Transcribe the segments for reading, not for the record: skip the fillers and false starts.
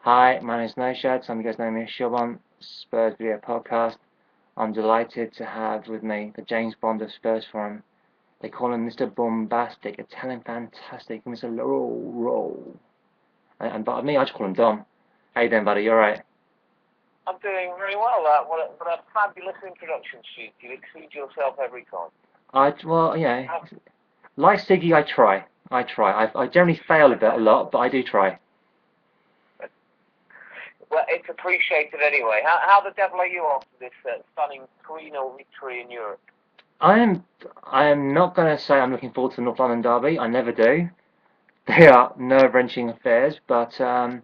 Hi, my name is Noshad. Some of you guys know me as Shubham, Spurs Video Podcast. I'm delighted to have with me the James Bond of Spurs Forum. They call him Mr. Bombastic, Italian fantastic, Mr. Roll. But me, I just call him Dom. How you doing, buddy? You alright? I'm doing very well. What a fabulous introduction, Stu. You exceed yourself every time. Like Siggy, I try. I generally fail a lot, but I do try. Well, it's appreciated anyway. How the devil are you after this stunning 3-0 victory in Europe? I am not going to say I'm looking forward to the North London derby. I never do. They are nerve-wrenching affairs, but I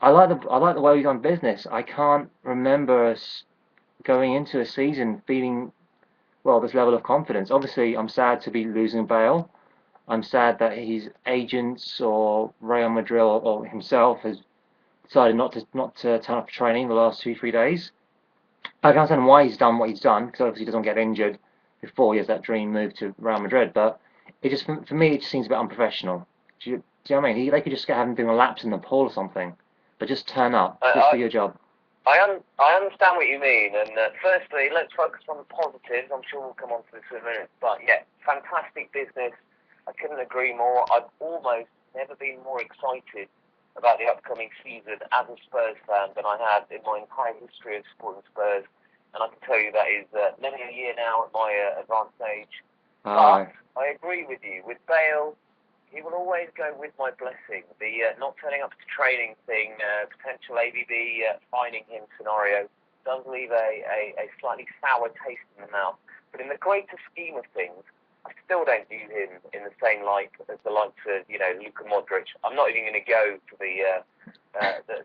like the way we've done business. I can't remember us going into a season feeling this level of confidence. Obviously, I'm sad to be losing Bale. I'm sad that his agents or Real Madrid or himself has decided not to turn up for training the last 2-3 days. I can understand why he's done what he's done, because obviously he doesn't get injured before he has that dream move to Real Madrid. But it just, for me, it just seems a bit unprofessional. Do you know what I mean? They could just have him doing a laps in the pool or something, but just turn up, just do your job. I understand what you mean, and firstly, let's focus on the positives. I'm sure we'll come on to this in a minute. But yeah, fantastic business. I couldn't agree more. I've almost never been more excited about the upcoming season as a Spurs fan than I have in my entire history of supporting Spurs. And I can tell you that is nearly a year now at my advanced age. But I agree with you. With Bale, he will always go with my blessing. The not turning up to training thing, potential ABB fining him scenario, does leave a slightly sour taste in the mouth. But in the greater scheme of things, I still don't view him in the same light as the likes of, Luka Modric. I'm not even going to go to the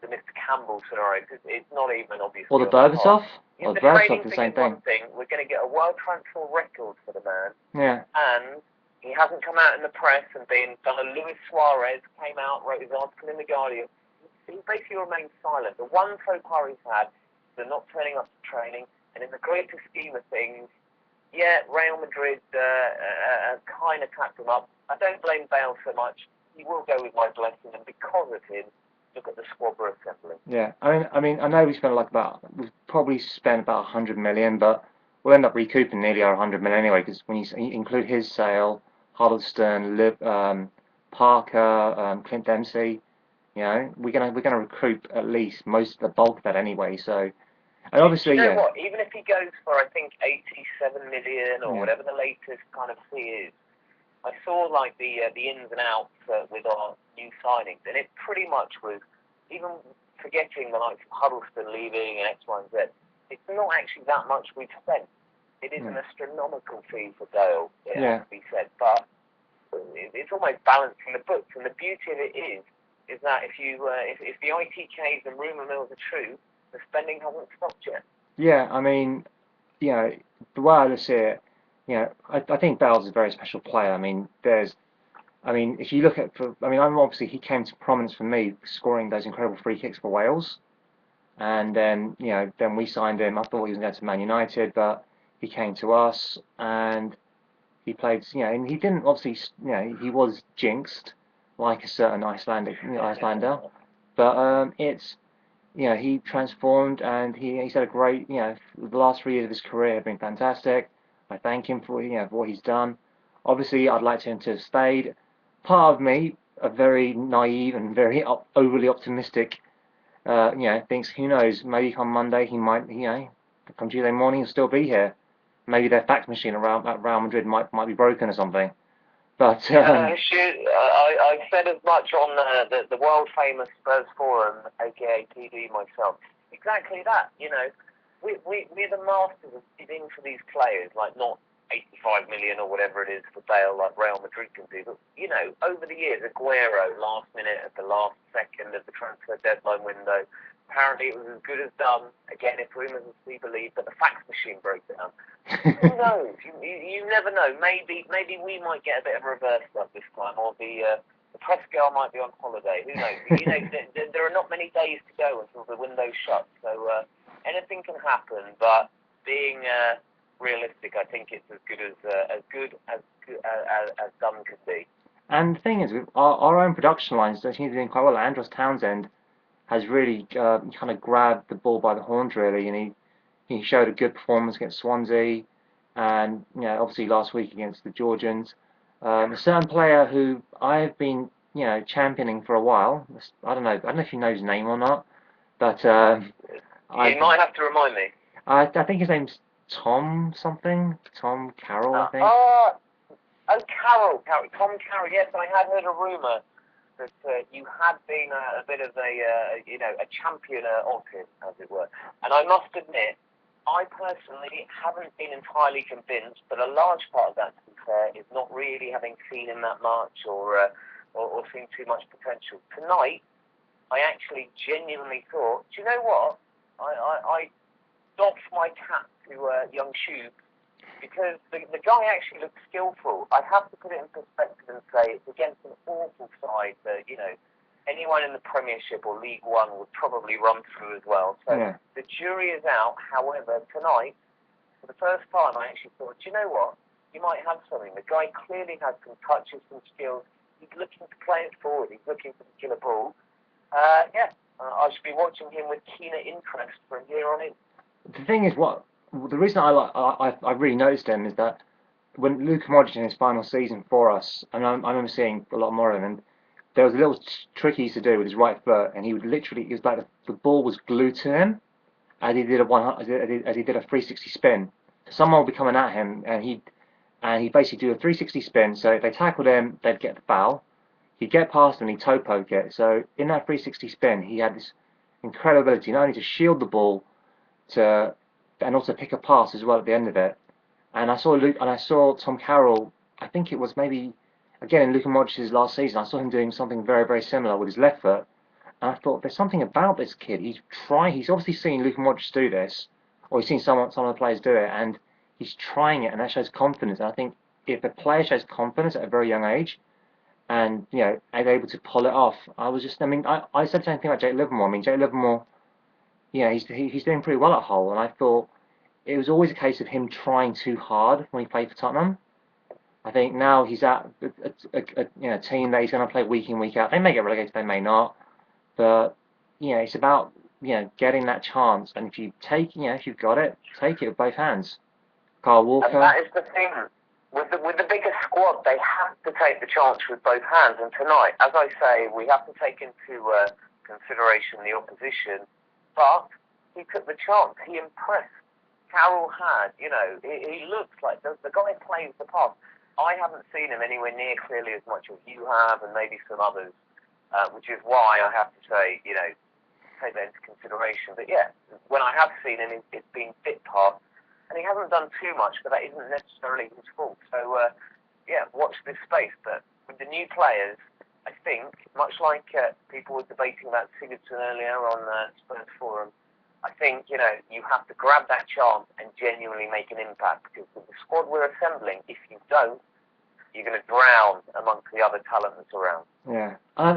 Mr. Campbell scenario because it's not even obvious. Or the Berbatov? The trading thing is one thing. We're going to get a world transfer record for the man. Yeah. And he hasn't come out in the press and done a Luis Suarez, came out, wrote his article in The Guardian. He basically remained silent. The one faux pas he's had is the not turning up to training. And in the greater scheme of things, yeah, Real Madrid kind of tapped him up. I don't blame Bale so much. He will go with my blessing, and because of him, look at the squad we're assembling. Yeah, I mean, I know we've probably spent about 100 million, but we'll end up recouping nearly our 100 million anyway. Because when you include his sale, Huddleston, Parker, Clint Dempsey, we're gonna recoup at least the bulk of that anyway. So. And obviously, you know what? Even if he goes for, I think, 87 million or whatever the latest kind of fee is, I saw the ins and outs with our new signings, and it pretty much was, even forgetting the likes of Huddleston leaving and X, Y, and Z, it's not actually that much we've spent. It is an astronomical fee for Dale, it has to be said, but it's almost balancing the books, and the beauty of it is that if the ITKs and rumour mills are true, the spending hasn't stopped yet. Yeah, I mean, the way I see it, I think Bale's a very special player. I mean, if you look at, obviously he came to prominence for me scoring those incredible free kicks for Wales, and then then we signed him. I thought he was going to Man United, but he came to us and he played. And he didn't obviously, he was jinxed like a certain Icelander, but it's. He transformed and he's had a great, the last 3 years of his career have been fantastic. I thank him for, for what he's done. Obviously, I'd like him to have stayed. Part of me, a very naive and very overly optimistic, thinks, who knows, maybe come Monday he might, come Tuesday morning he'll still be here. Maybe their fax machine at Real Madrid might be broken or something. But I said as much on the world famous Spurs forum, aka PD myself. Exactly that. We're the masters of bidding for these players, like not 85 million or whatever it is for Bale, like Real Madrid can do. But over the years, Aguero last minute at the last second of the transfer deadline window. Apparently it was as good as done. Again, if rumours are to be believed, but the fax machine broke down. Who knows? You never know. Maybe we might get a bit of reverse luck this time, or the press girl might be on holiday. Who knows? There are not many days to go until the window's shut, so anything can happen. But being realistic, I think it's as good as done could be. And the thing is, with our own production lines, they seem to be doing quite well. Andros Townsend has really kind of grabbed the ball by the horns, really, and he showed a good performance against Swansea, and obviously last week against the Georgians. A certain player who I've been championing for a while. I don't know if you know his name or not, but You might have to remind me. I think his name's Tom something, Tom Carroll, I think. Carroll, Tom Carroll. Yes, I had heard a rumour that you had been a bit of a champion of him, as it were. And I must admit, I personally haven't been entirely convinced, but a large part of that, to be fair, is not really having seen him that much or seen too much potential. Tonight, I actually genuinely thought, do you know what? I doffed my cap to young YouShubes, because the guy actually looked skillful. I have to put it in perspective and say it's against an awful side that, anyone in the Premiership or League One would probably run through as well. So the jury is out. However, tonight, for the first time, I actually thought, do you know what? You might have something. The guy clearly has some touches, some skills. He's looking to play it forward. He's looking for the killer ball. I should be watching him with keener interest from here on in. The thing is, the reason I really noticed him is that when Luka Modric in his final season for us, and I remember seeing a lot more of him, and there was a little trick he used to do with his right foot, and he would literally, it was like the ball was glued to him, as he did a 360 spin. Someone would be coming at him, and he'd basically do a 360 spin. So if they tackled him, they'd get the foul. He'd get past them, he'd toe poke it. So in that 360 spin, he had this incredible ability not only to shield the ball, and also pick a pass as well at the end of it. And I saw Tom Carroll. I think it was maybe again in Luka Modric's last season. I saw him doing something very, very similar with his left foot, and I thought there's something about this kid. He's obviously seen Luka Modric do this, or he's seen some of the players do it, and he's trying it, and that shows confidence. And I think if a player shows confidence at a very young age, and is able to pull it off, I said the same thing about Jake Livermore. I mean, Jake Livermore, he's doing pretty well at Hull, and I thought it was always a case of him trying too hard when he played for Tottenham. I think now he's at a team that he's going to play week in, week out. They may get relegated, they may not, but it's about getting that chance. And if you if you've got it, take it with both hands. Carl Walker. And that is the thing with the bigger squad, they have to take the chance with both hands. And tonight, as I say, we have to take into consideration the opposition, but he took the chance. He impressed. Carroll had, he looks like the guy plays the part. I haven't seen him anywhere near clearly as much as you have, and maybe some others, which is why I have to say, take that into consideration. But when I have seen him, it's been bit part, and he hasn't done too much, but that isn't necessarily his fault. So, watch this space. But with the new players, I think, much like people were debating about Sigurdsson earlier on Spurs Forum, I think, you have to grab that chance and genuinely make an impact, because with the squad we're assembling, if you don't, you're going to drown amongst the other talent that's around. Yeah, I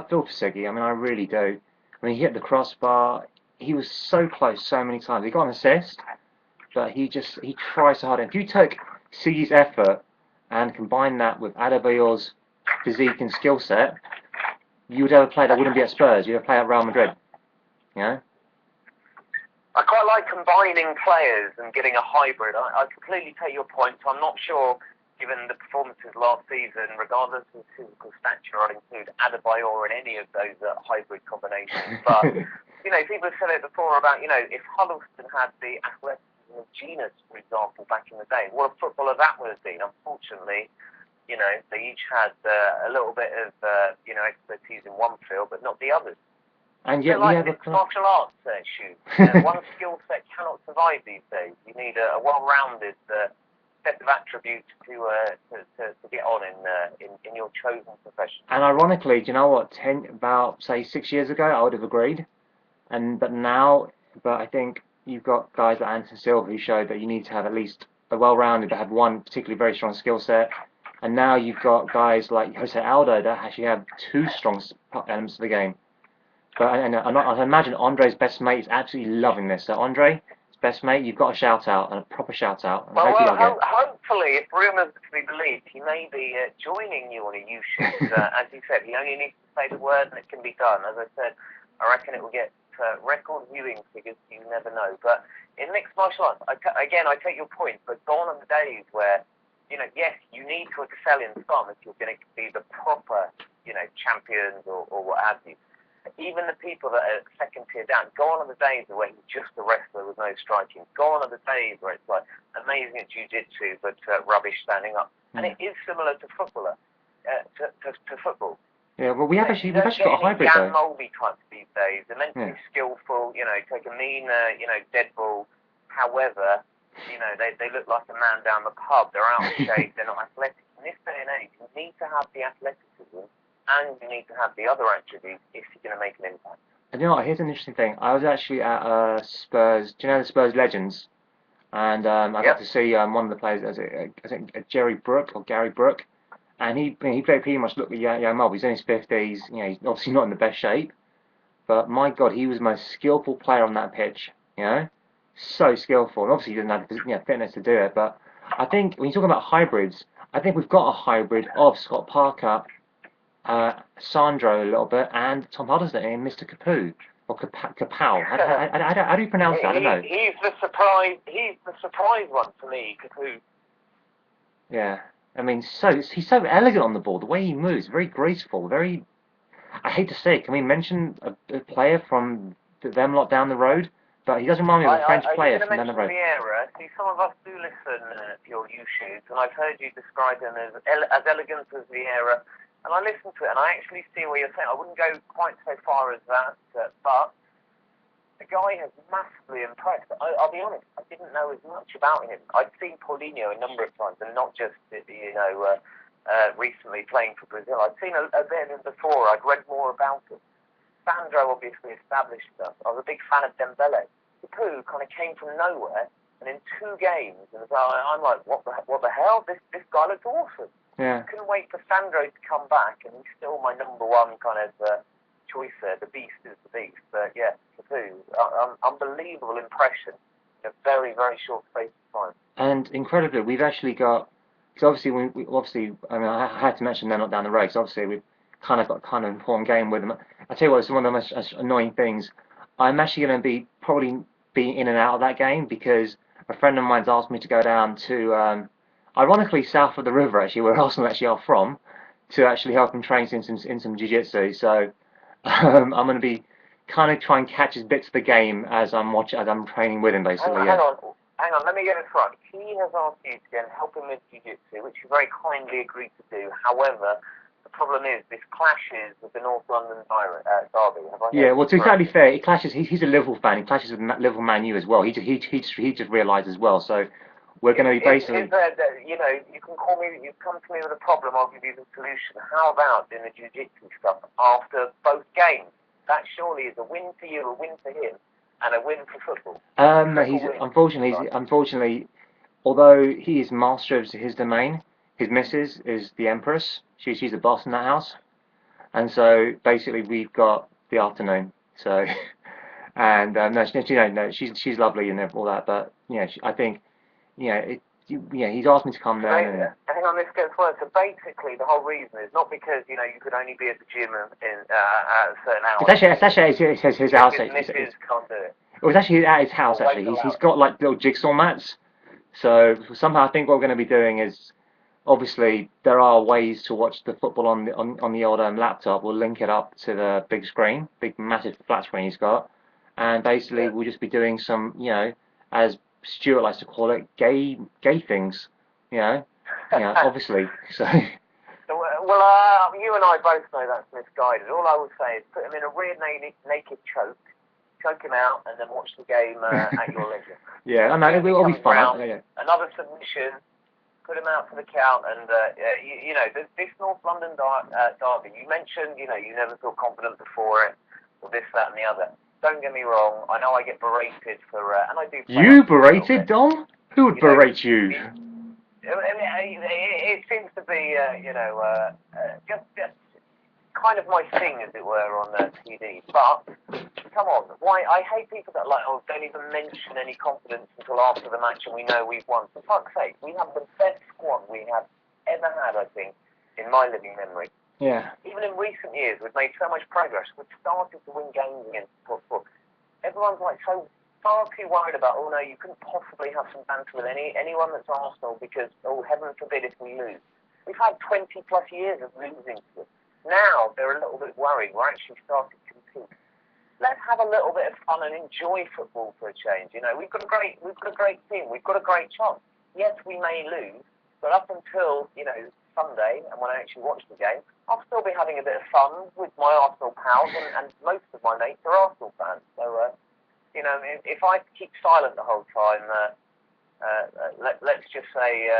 feel for Siggy. I mean, I really do. I mean, he hit the crossbar. He was so close so many times. He got an assist, but he tries so hard. And if you took Siggy's effort and combine that with Adebayor's physique and skill set, you would have a player that wouldn't be at Spurs. You'd have a player at Real Madrid. I quite like combining players and getting a hybrid. I completely take your point. I'm not sure, given the performances last season, regardless of physical stature, I'd include Adebayor in any of those hybrid combinations. But, people have said it before about, if Huddleston had the athleticism of Genus, for example, back in the day, what a footballer that would have been. Unfortunately, they each had a little bit of, expertise in one field, but not the others. And yet like mixed martial arts shoot. One skill set cannot survive these days. You need a well-rounded set of attributes to get on in your chosen profession. And ironically, do you know what? About say 6 years ago, I would have agreed. But I think you've got guys like Anderson Silva who showed that you need to have at least a well-rounded, but have one particularly very strong skill set. And now you've got guys like Jose Aldo that actually have two strong elements of the game. But I imagine Andre's best mate is absolutely loving this. So Andre, his best mate, you've got a shout out, and a proper shout out. Well, hopefully, if rumours are to be believed, he may be joining you on a YouShubes. As you said, he only needs to say the word and it can be done. As I said, I reckon it will get record viewing figures. You never know. But in mixed martial arts, again, I take your point, but gone are the days where, yes, you need to excel in some if you're going to be the proper, champions or what have you. Even the people that are second tier down, gone are the days where he's just a wrestler with no striking. Gone are the days where it's like amazing at jiu-jitsu but rubbish standing up. And it is similar to footballer, to football. Yeah, well, we've actually got a hybrid though. Moldy types these days. They're meant to be skillful, take a mean, dead ball. However, they look like a man down the pub. They're out of shape. They're not athletic. In this day and age, you need to have the athleticism and you need to have the other attributes if you're going to make an impact. And here's an interesting thing. I was actually at Spurs. Do you know the Spurs Legends? And I got to see one of the players, I think Gary Brook, and he pretty much looked like young Mob. He's in his 50s. He's obviously not in the best shape, but my God, he was the most skillful player on that pitch. So skillful. And obviously he doesn't have the fitness to do it. But I think when you talk about hybrids, I think we've got a hybrid of Scott Parker, Sandro a little bit, and Tom Huddleston and Mr. Capu or Kapow. How do you pronounce that? I don't know. He's the surprise one for me, Capu. Yeah, I mean, he's so elegant on the ball. The way he moves, very graceful. Very. I hate to say it. Can we mention a player from them lot down the road? But he doesn't remind me of a French player from down the road. Vieira. See, some of us do listen to your YouShubes, and I've heard you describe him as elegant as Vieira. And I listen to it, and I actually see what you're saying. I wouldn't go quite so far as that, but the guy has massively impressed. I'll be honest, I didn't know as much about him. I'd seen Paulinho a number of times, and not just, recently playing for Brazil. I'd seen a bit of him before. I'd read more about him. Sandro obviously established stuff. I was a big fan of Dembele. Capu kind of came from nowhere, and in 2 games, and I'm like, what the hell? This guy looks awesome. Yeah. Couldn't wait for Sandro to come back, and he's still my number one kind of choice there. The beast is the beast. But yeah, Capu, unbelievable impression in a very, very short space of time. And incredibly, we've actually got. Because obviously, I mean, I had to mention they're not down the road. So obviously, we've kind of got an important game with them. I tell you what, it's one of the most annoying things. I'm actually going to probably be in and out of that game because a friend of mine's asked me to go down to. Ironically, south of the river, actually, where Arsenal actually are from, to actually help him train in some jiu-jitsu. So I'm going to be kind of trying to catch his bits of the game as I'm training with him, basically. Hang on, let me get this right. He has asked you to go and help him with jiu-jitsu, which you very kindly agreed to do. However, the problem is this clashes with the North London derby. Yeah, well, to be fairly fair, it clashes. He's a Liverpool fan. He clashes with Liverpool Man U as well. He just realised as well. So. We're going to be basically. You can call me. You come to me with a problem. I'll give you the solution. How about doing the jiu-jitsu stuff after both games? That surely is a win for you, a win for him, and a win for football. Unfortunately, although he is master of his domain, his missus is the Empress. She's the boss in that house, and so basically we've got the afternoon. So, and she's lovely and all that, but I think. He's asked me to come down. Hang on, this gets worse. So basically, the whole reason is not because you could only be at the gym at a certain hour. It's actually his house. His missus can't do it. It was actually at his house. Actually, he's got like little jigsaw mats. So somehow I think what we're going to be doing is, obviously, there are ways to watch the football on the old laptop. We'll link it up to the big screen, big massive flat screen he's got, and basically we'll just be doing some, as Stuart likes to call it, gay things, obviously. So. Well, you and I both know that's misguided. All I would say is put him in a rear naked choke him out, and then watch the game at your leisure. Yeah, I know it'll be fun. Yeah. Another submission, put him out for the count, and this North London derby. You mentioned, you never feel confident before it, or this, that, and the other. Don't get me wrong. I know I get berated for, and I do. You berated, Dom? Who would berate you? It seems to be, just kind of my thing, as it were, on TV. But come on, why? I hate people that don't even mention any confidence until after the match, and we know we've won. For fuck's sake, we have the best squad we have ever had, I think, in my living memory. Yeah. Even in recent years, we've made so much progress. We've started to win games against top four. Everyone's like so far too worried about, oh no, you couldn't possibly have some banter with anyone that's Arsenal because, oh, heaven forbid if we lose. We've had 20 plus years of losing to them. Now they're a little bit worried. We're actually starting to compete. Let's have a little bit of fun and enjoy football for a change. You know, we've got a great team. We've got a great chance. Yes, we may lose, but up until, you know, Sunday, and when I actually watch the game, I'll still be having a bit of fun with my Arsenal pals, and most of my mates are Arsenal fans. So, you know, if I keep silent the whole time, let's just say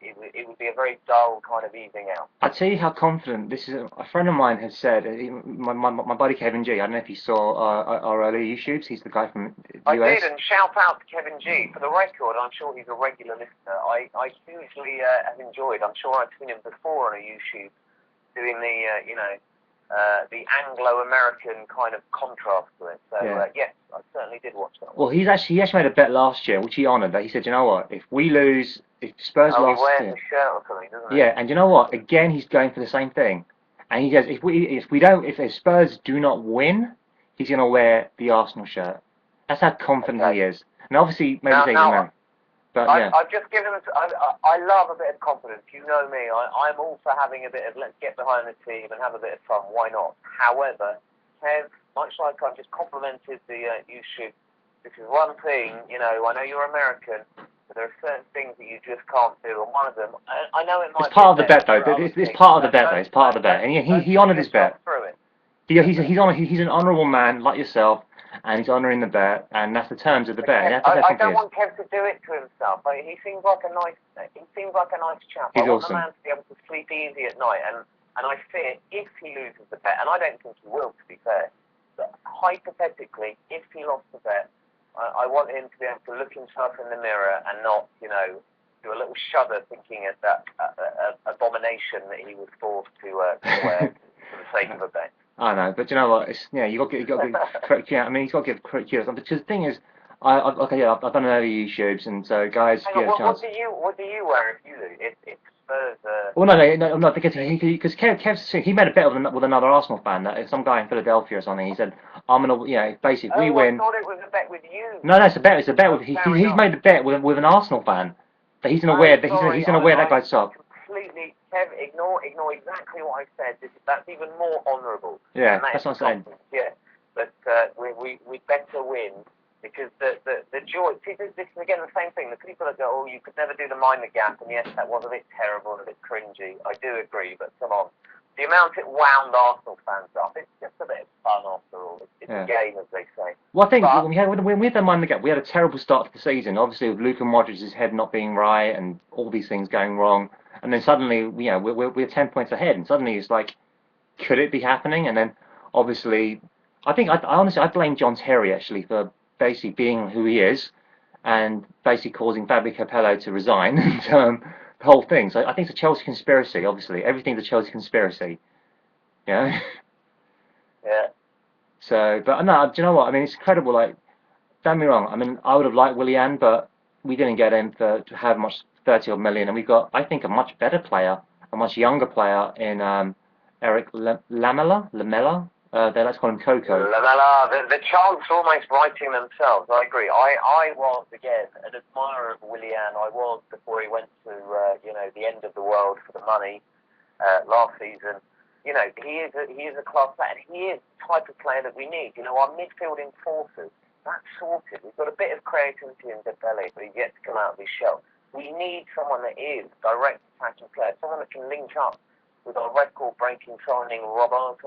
it would be a very dull kind of evening out. I'll tell you how confident this is. A friend of mine has said, my buddy Kevin G. I don't know if you saw our earlier YouTubes. He's the guy from the I US. did, and shout out to Kevin G. For the record, I'm sure he's a regular listener. I hugely have enjoyed. I'm sure I've seen him before on a YouTube doing the, you know, the Anglo-American kind of contrast to it. So, Yeah. yes, I certainly did watch that one. Well, he actually made a bet last year, which he honoured. That he said, you know what, if we lose, if Spurs He lost, wears a shirt or something, doesn't he? yeah, and you know what? Again, he's going for the same thing. And he says, if Spurs do not win, he's going to wear the Arsenal shirt. That's how confident he is. And obviously, maybe he's a man. But yeah. I've just given him. I love a bit of confidence. You know me. I'm all for having a bit of let's get behind the team and have a bit of fun. Why not? However, Kev, much like I've just complimented the YouShubes, this is one thing. You know, I know you're American, but there are certain things that you just can't do, and one of them, I know it might. It's part of the bet, though. It's part of the bet, though. It's part of the bet, and he honoured his bet. He's an honourable man like yourself. And he's honouring the bet, and that's the terms of the bet. I don't want Kev to do it to himself. He seems like a nice chap. He's I want awesome. the man to be able to sleep easy at night, and I fear if he loses the bet, and I don't think he will, to be fair. But hypothetically, if he lost the bet, I want him to be able to look himself in the mirror and not, you know, do a little shudder thinking of that abomination that he was forced to wear for the sake of a bet. I know, but you know what? It's, yeah, you got to give credit. Yeah, I mean, he's got to give credit. Because the thing is, I've done early YouTubes, and so guys, Hang on, give a chance. What do you wear if you lose? If Spurs? Well, no, because he made a bet with another Arsenal fan, that some guy in Philadelphia or something. He said, "I'm gonna, you know, basically we win." I thought it was a bet with you. No, it's a bet. It's a bet with he's made a bet with an Arsenal fan that he's gonna wear that guy's sock. Completely, Kev, ignore exactly what I said. That's even more honourable. Yeah, that's what I'm saying. Yeah, but we better win because the joy. See, this is again the same thing. The people that go, oh, you could never do the mind the gap, and yes, that was a bit terrible and a bit cringy. I do agree, but come on, the amount it wound Arsenal fans up, it's just a bit of fun after all. It's a game, as they say. Well, I think when we had the mind the gap, we had a terrible start to the season. Obviously, with Luka Modric's head not being right and all these things going wrong. And then suddenly, you know, we're 10 points ahead, and suddenly it's like, could it be happening? And then, obviously, I honestly blame John Terry actually for basically being who he is, and basically causing Fabio Capello to resign, and the whole thing. So I think it's a Chelsea conspiracy. Obviously, everything's a Chelsea conspiracy. You know? Yeah. So, but no, do you know what? I mean, it's incredible. Like, don't get me wrong. I mean, I would have liked Willian, but we didn't get him to have much. 30 odd million, and we've got, I think, a much better player, a much younger player in Eric Lamela. They like to call him Coco. Lamela. The chants are almost writing themselves. I agree. I was again an admirer of Willian. I was before he went to you know, the end of the world for the money last season. You know, he is a class player, and he is the type of player that we need. You know, our midfield enforcers, that's sorted. We've got a bit of creativity in Dembele, but he's yet to come out of his shell. We need someone that is direct attacking player, someone that can link up with our record-breaking signing Roberto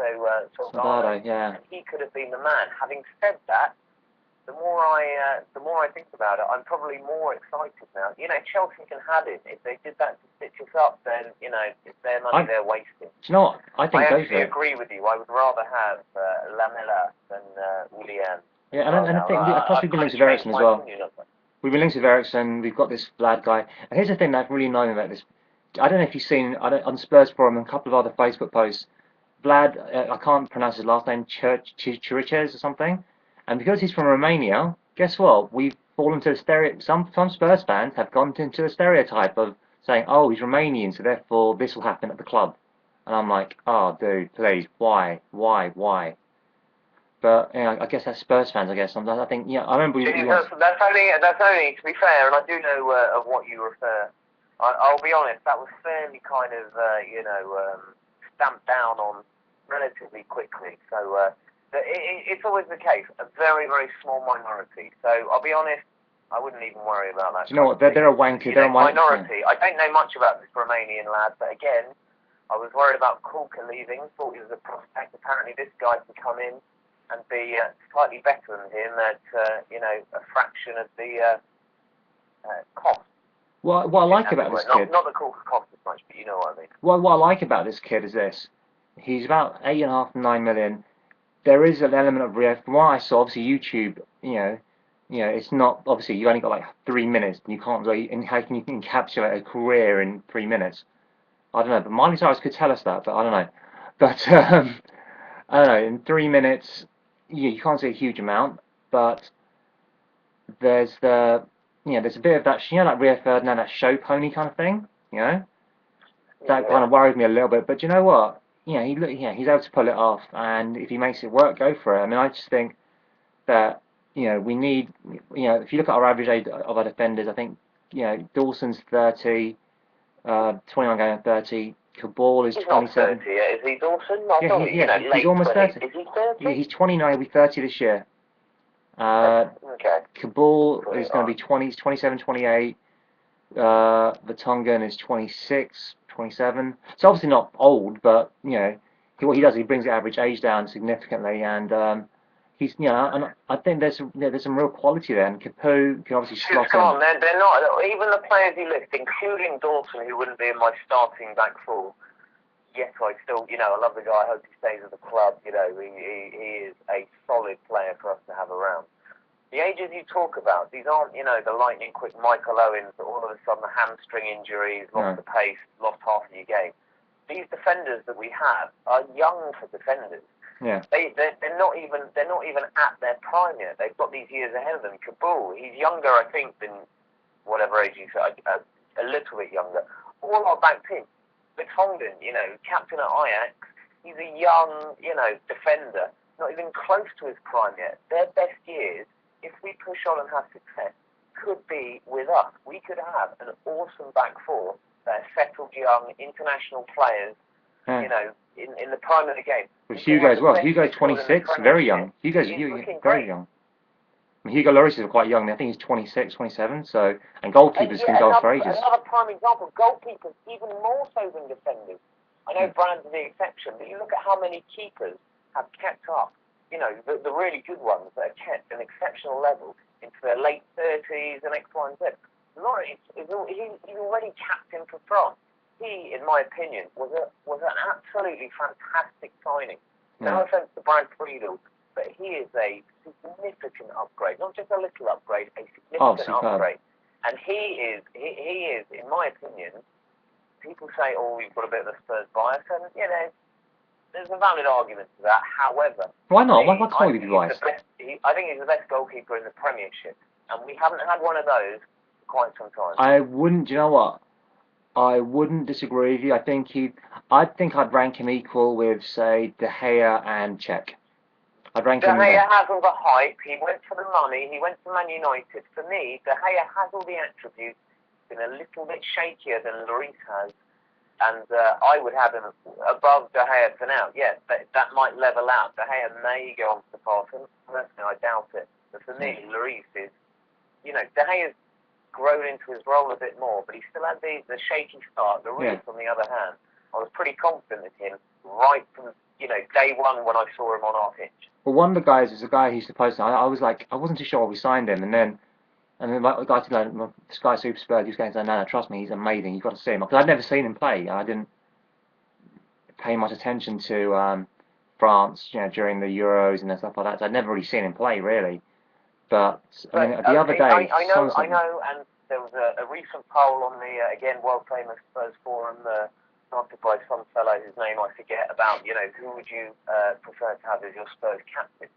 Soldado. Yeah. And he could have been the man. Having said that, the more I think about it, I'm probably more excited now. You know, Chelsea can have it. If they did that to stitch us up, then, you know, it's their money they're wasting. Do you know what? I actually agree with you. I would rather have Lamela than Willian. Yeah, and I think plus we've been linked with Ericsson as well. We've been linked with Ericsson. We've got this Vlad guy. And here's the thing that really annoyed me about this. I don't know if you've seen on Spurs forum and a couple of other Facebook posts. Vlad, I can't pronounce his last name, Chiriches or something. And because he's from Romania, guess what? We've fallen to a stereotype. Some Spurs fans have gone into a stereotype of saying, oh, he's Romanian, so therefore this will happen at the club. and I'm like, oh, dude, please, why? But I guess that's Spurs fans. I guess I think I remember That's only to be fair, and I do know of what you refer. I'll be honest, that was fairly kind of stamped down on relatively quickly. So it's always the case, a very very small minority. So I'll be honest, I wouldn't even worry about that. Do you know what? They're a wanker. They're a minority. I don't know much about this Romanian lad, but again, I was worried about Kulka leaving. Thought he was a prospect. Apparently, this guy can come in and be slightly better than him at a fraction of the cost. What I like about this kid, not the Kulka cost as much, but you know what I mean. What I like about this kid is this: he's about 8.5 to 9 million. There is an element of real. From what I saw, obviously YouTube, it's not obviously you only got like 3 minutes, and you can't really. And how can you encapsulate a career in 3 minutes? I don't know, but Miley Cyrus could tell us that, but I don't know. But I don't know. In 3 minutes, you can't say a huge amount, but there's there's a bit of that, like Rio Ferdinand, that show pony kind of thing, That kind of worried me a little bit, but you know what? He's able to pull it off, and if he makes it work, go for it. I mean, I just think that we need, if you look at our average age of our defenders, I think Dawson's 30, 29 going on 30. Cabal is 27. 30 yet. Is he Dawson? He's almost 30. Is he 30? Yeah, he's 29. He'll be 30 this year. Okay. Cabal is going to be 20, 27, 28. The Tongan is 26, 27. It's obviously not old, but what he does, he brings the average age down significantly, and he's and I think there's some real quality there, and Capu can obviously slot in. They're not even the players he lists, including Dawson, who wouldn't be in my starting back four. Yes, I still I love the guy. I hope he stays at the club. He is a solid player for us to have around. The ages you talk about, these aren't, the lightning quick Michael Owens that all of a sudden the hamstring injuries, lost the pace, lost half of your game. These defenders that we have are young for defenders. Yeah. They're not even at their prime yet. They've got these years ahead of them. Kabul, he's younger, I think, than whatever age you said, a little bit younger. All our back team. Vertonghen, captain at Ajax, he's a young, defender, not even close to his prime yet. Their best years, if we push on and have success, could be with us. We could have an awesome back four that are settled young international players, in the prime of the game. With Hugo as well. Hugo's 26, very young. Hugo's very young. I mean, Hugo Lloris is quite young. I think he's 26, 27. So, and goalkeepers can go for ages. Another prime example. Goalkeepers even more so than defenders. I know Brand's the exception, but you look at how many keepers have kept up. The really good ones that have kept an exceptional level into their late 30s and X, Y, and Z. Lloris he's already captain for France. He, in my opinion, was an absolutely fantastic signing. No offence to Brian Friedel, but he is a significant upgrade, not just a little upgrade, a significant upgrade. And he is, in my opinion, people say, we've got a bit of a Spurs bias, and there's a valid argument to that. However, why not? Why can't we be biased? I think he's the best goalkeeper in the Premiership, and we haven't had one of those for quite some time. I wouldn't. Do you know what? I wouldn't disagree with you. I think I'd rank him equal with, say, De Gea and Cech. I'd rank him. De Gea has all the hype. He went for the money. He went to Man United. For me, De Gea has all the attributes. Been a little bit shakier than Lloris has. And I would have him above De Gea for now. Yes, that might level out. De Gea may go on to the path, and personally, I doubt it. But for me, Lloris is, De Gea's grown into his role a bit more, but he still had the shaky start. Lloris, on the other hand, I was pretty confident in him right from day one when I saw him on our pitch. Well, one of the guys is a guy who's supposed to. I was like, I wasn't too sure we signed him, and then like the guy said, Sky Super Spurs, he was going to say, no, trust me, he's amazing. You've got to see him, because I'd never seen him play. I didn't pay much attention to France, during the Euros and stuff like that. So I'd never really seen him play, really. But I mean, the other day, I know, and there was a recent poll on the again world famous Spurs forum, started by some fellow whose name I forget, about who would you prefer to have as your Spurs captain,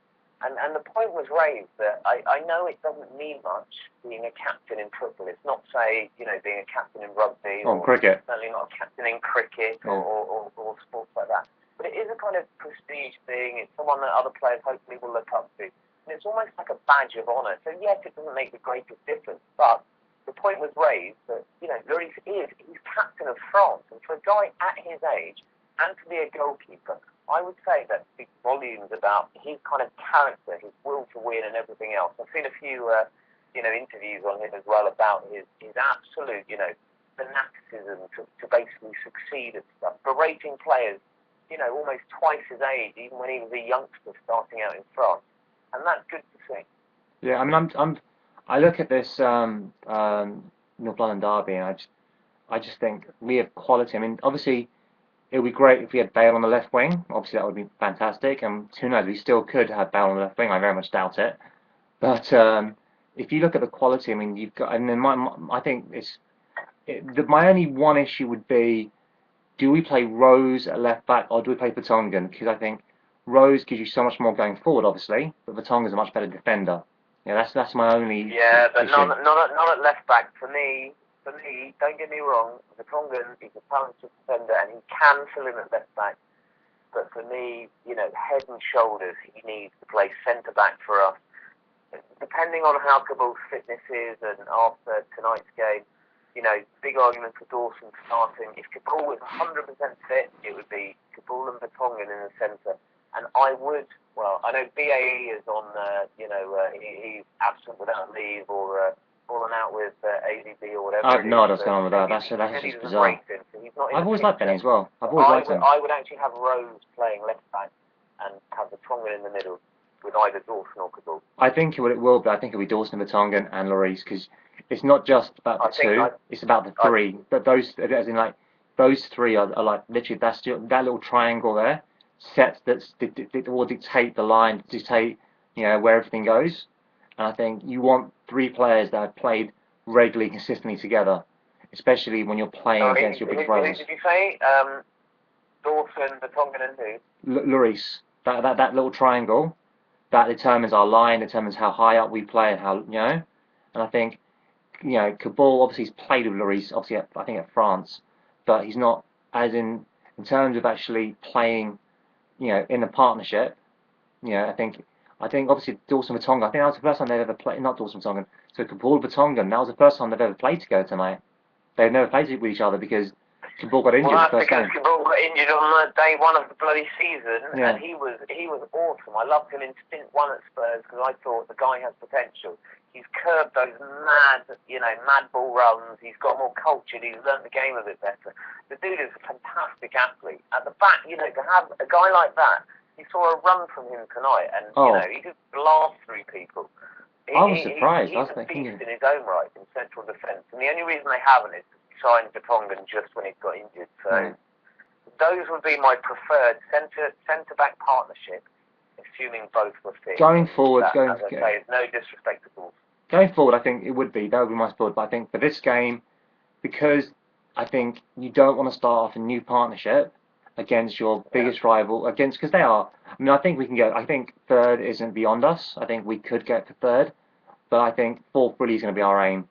and and the point was raised that I know it doesn't mean much being a captain in football. It's not, say, being a captain in rugby or cricket. Certainly not a captain in cricket or sports like that. But it is a kind of prestige thing. It's someone that other players hopefully will look up to. And it's almost like a badge of honour. So yes, it doesn't make the greatest difference, but the point was raised that, Lloris he's captain of France. And for a guy at his age, and to be a goalkeeper, I would say that speaks volumes about his kind of character, his will to win and everything else. I've seen a few, interviews on him as well about his absolute, fanaticism to basically succeed at stuff. Berating players, almost twice his age, even when he was a youngster starting out in France. And that's good to see. Yeah, I mean, I look at this North London derby, and I just think we have quality. I mean, obviously, it would be great if we had Bale on the left wing. Obviously, that would be fantastic. And who knows, we still could have Bale on the left wing. I very much doubt it. But if you look at the quality, I mean, you've got. And then I think my only one issue would be, do we play Rose at left back or do we play Vertonghen? Because I think Rose gives you so much more going forward, obviously, but Vertonghen's a much better defender. Yeah, that's my only. Yeah, but issue. not at left back. For me, don't get me wrong, Vertonghen is a talented defender and he can fill in at left back. But for me, head and shoulders, he needs to play centre back for us. Depending on how Cabool's fitness is, and after tonight's game, big argument for Dawson starting. If Cabool was 100% fit, it would be Cabool and Vertonghen in the centre. And I know BAE is on, he's absent without leave or fallen out with AVB or whatever. I have no idea what's going on with that. That's just bizarre. I've always liked Benny as well. I've always liked him. I would actually have Rose playing left back and have Vertonghen in the middle with either Dawson or Cabool. I think it will be. I think it'll be Dawson, Vertonghen, and Lloris, because it's not just about the two; it's about the three. But those, as in like, those three are like literally that little triangle there, sets that will dictate the line, dictate where everything goes. And I think you want three players that have played regularly, consistently together, especially when you're playing against your big rivals. Did you say Dawson, Vertonghen, and who? Lloris. That little triangle. That determines our line, determines how high up we play, and how And I think Cabool obviously he's played with Lloris, obviously I think at France, but he's not as in terms of actually playing, in a partnership. I think obviously Dawson Vertonghen. I think that was the first time they've ever played. Not Dawson Vertonghen. So Cabool Vertonghen. That was the first time they've ever played together tonight. They've never played with each other because Cabool got injured. Well, the first because game. Cabool got injured on day one of the bloody season, Yeah. and he was awesome. I loved him in stint one at Spurs because I thought the guy has potential. He's curbed those mad ball runs. He's got more cultured. He's learnt the game a bit better. The dude is a fantastic athlete. At the back, to have a guy like that, you saw a run from him tonight, and he could blast through people. I was surprised. He's a beast in his own right in central defence, and the only reason they haven't is signed Vertonghen just when he got injured. So those would be my preferred centre back partnership, assuming both were fit. Going forward, no disrespect to Bulls. Going forward, I think it would be. That would be my thought. But I think for this game, because I think you don't want to start off a new partnership against your biggest rival, because they are. I mean, I think we can get. I think third isn't beyond us. I think we could get to third, but I think fourth really is going to be our aim.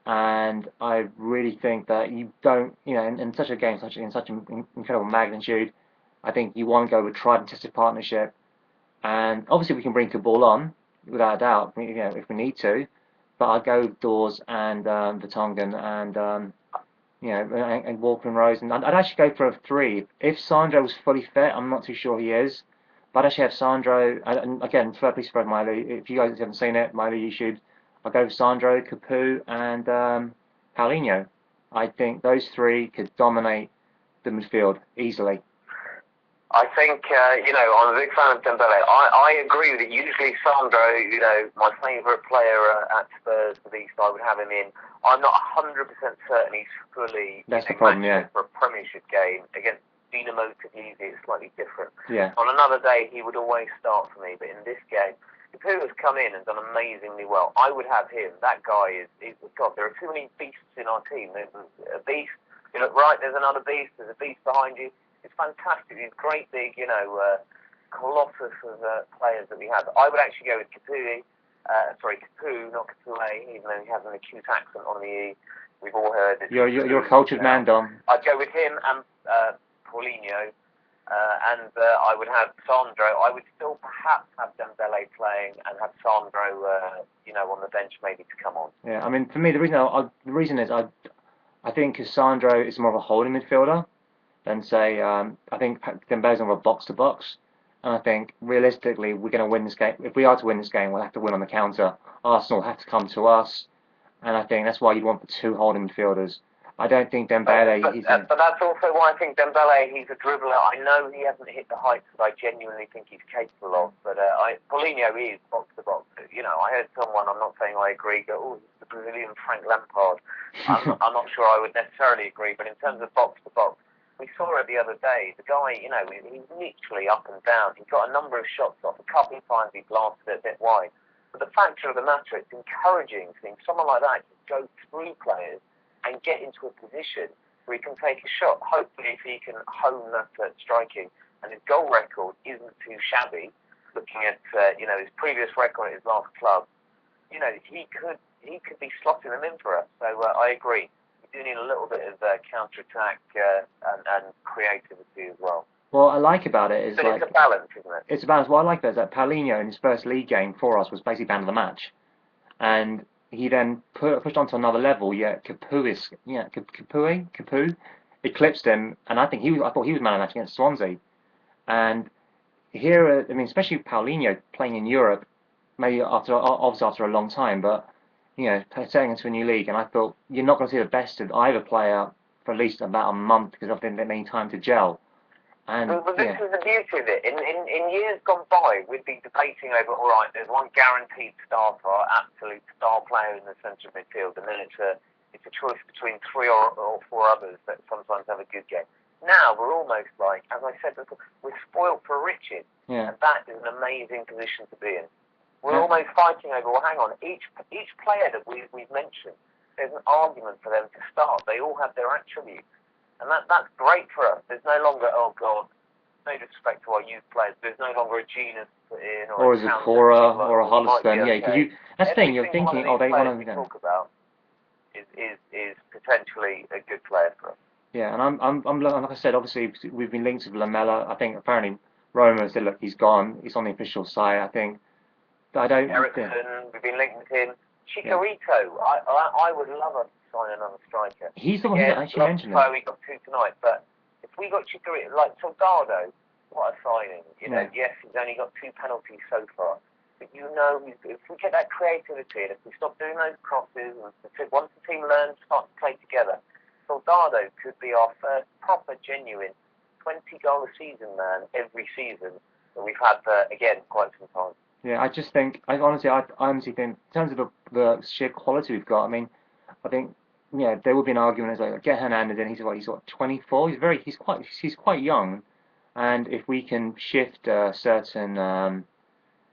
And I really think that you don't, in such a game, in such an incredible magnitude, I think you want to go with tried and tested partnership. And obviously we can bring Cabool on, without a doubt, if we need to. But I'd go with Dawes and Vertonghen and Walker and Rose. And I'd actually go for a three. If Sandro was fully fit, I'm not too sure he is. But I'd actually have Sandro, and again, please spread my lead. If you guys haven't seen it, my YouShubes, I'll go with Sandro, Capoue, and Paulinho. I think those three could dominate the midfield easily. I think, I'm a big fan of Dembele. I agree with it. Usually Sandro, my favourite player at Spurs for the East, I would have him in. I'm not 100% certain he's fully That's the problem, for a Premiership game. Against Dinamo Tbilisi, it's slightly different. Yeah. On another day, he would always start for me, but in this game, Capoue has come in and done amazingly well. I would have him. That guy is God, there are too many beasts in our team. There's a beast. You look right, there's another beast. There's a beast behind you. It's fantastic. These great big, colossus of players that we have. I would actually go with Capu, not Capoue, even though he has an acute accent on the E. We've all heard it. You're a cultured man, Dom. I'd go with him and Paulinho, and I would have Sandro. I would still perhaps have Dembele playing and have Sandro, on the bench maybe to come on. Yeah, I mean, for me, the reason is I think Sandro is more of a holding midfielder than say I think Dembele's more of a box to box. And I think realistically, we're going to win this game. If we are to win this game, we'll have to win on the counter. Arsenal have to come to us, and I think that's why you'd want the two holding midfielders. I don't think Dembele. But that's also why I think Dembele, he's a dribbler. I know he hasn't hit the heights that I genuinely think he's capable of. But Paulinho is box to box. I heard someone. I'm not saying I agree. Go, oh, he's the Brazilian Frank Lampard. I'm not sure I would necessarily agree. But in terms of box to box, we saw it the other day. The guy, he's literally up and down. He got a number of shots off. A couple of times he blasted it a bit wide. But the fact of the matter, it's encouraging to think someone like that can go through players and get into a position where he can take a shot. Hopefully, if he can hone that striking, and his goal record isn't too shabby. Looking at his previous record at his last club, he could be slotting them in for us. So I agree. We do need a little bit of counter-attack and creativity as well. What I like about it is but it's a balance, isn't it? It's a balance. What I like about it is that Paulinho in his first league game for us was basically man of the match, and he then pushed on to another level. Capu eclipsed him, and I thought he was man of the match against Swansea. And here, I mean, especially Paulinho playing in Europe, maybe after a long time, but setting into a new league, and I thought you're not going to see the best of either player for at least about a month because I didn't get any time to gel. And well, this is the beauty of it. In years gone by, we'd be debating over, all right, there's one guaranteed starter, absolute star player in the centre of midfield, and then it's a choice between three or four others that sometimes have a good game. Now we're almost like, as I said before, we're spoiled for riches, and that is an amazing position to be in. We're almost fighting over, well, hang on, each player that we've mentioned, there's an argument for them to start. They all have their attributes. And that's great for us. There's no longer, oh God, no disrespect to our youth players, there's no longer a Genus put in, or a Zakora, or a Holliston. Yeah, because that's the thing, you're thinking, they want to talk about is potentially a good player for us. Yeah, and I'm like I said, obviously we've been linked with Lamella. I think apparently Roma said, look, he's gone. He's on the official site. I think. Ericsson, we've been linked with him. Chicharito, I would love us to sign another striker. He's the one who actually mentioned it. We got two tonight, but if we got Chicharito, like Soldado, what a signing. Yes, he's only got 2 penalties so far. But if we get that creativity, and if we stop doing those crosses, and once the team learns, start to play together, Soldado could be our first proper, genuine 20-goal a season man every season that we've had for, again, quite some time. Yeah, I just think, I honestly think, in terms of the sheer quality we've got, I mean, I think, there would be an argument as like, get Hernandez in, he's 24, he's quite young, and if we can shift certain